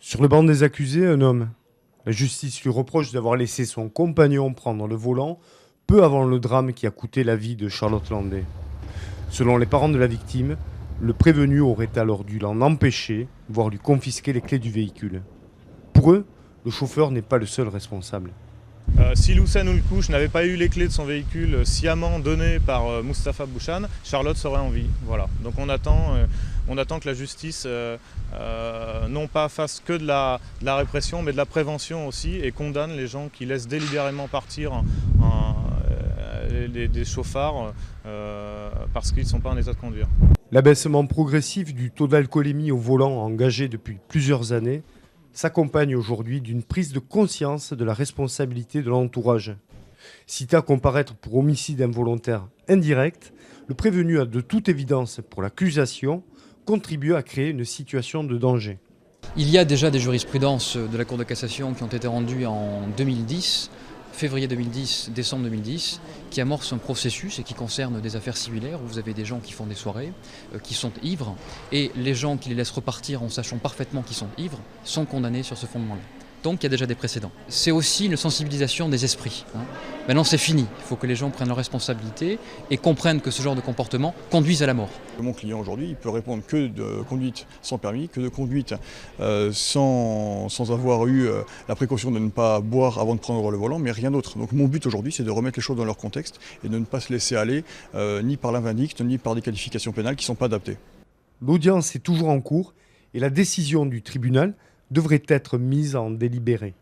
Sur le banc des accusés, un homme. La justice lui reproche d'avoir laissé son compagnon prendre le volant peu avant le drame qui a coûté la vie de Charlotte Landais. Selon les parents de la victime, le prévenu aurait alors dû l'en empêcher, voire lui confisquer les clés du véhicule. Pour eux, le chauffeur n'est pas le seul responsable. Si Loussen Oulkouch n'avait pas eu les clés de son véhicule sciemment données par Mustapha Bouchan, Charlotte serait en vie. Voilà. Donc on attend que la justice non pas fasse que de la répression, mais de la prévention aussi, et condamne les gens qui laissent délibérément partir des chauffards parce qu'ils ne sont pas en état de conduire. L'abaissement progressif du taux d'alcoolémie au volant engagé depuis plusieurs années s'accompagne aujourd'hui d'une prise de conscience de la responsabilité de l'entourage. Cité à comparaître pour homicide involontaire indirect, le prévenu a de toute évidence pour l'accusation contribué à créer une situation de danger. Il y a déjà des jurisprudences de la Cour de cassation qui ont été rendues en 2010, février 2010, décembre 2010, qui amorcent un processus et qui concernent des affaires similaires où vous avez des gens qui font des soirées, qui sont ivres, et les gens qui les laissent repartir en sachant parfaitement qu'ils sont ivres sont condamnés sur ce fondement-là. Donc il y a déjà des précédents. C'est aussi une sensibilisation des esprits. Maintenant c'est fini, il faut que les gens prennent leurs responsabilités et comprennent que ce genre de comportement conduise à la mort. Mon client aujourd'hui, il peut répondre que de conduite sans permis, que de conduite sans avoir eu la précaution de ne pas boire avant de prendre le volant, mais rien d'autre. Donc mon but aujourd'hui, c'est de remettre les choses dans leur contexte et de ne pas se laisser aller ni par l'invindicte, ni par des qualifications pénales qui ne sont pas adaptées. L'audience est toujours en cours et la décision du tribunal devrait être mise en délibéré.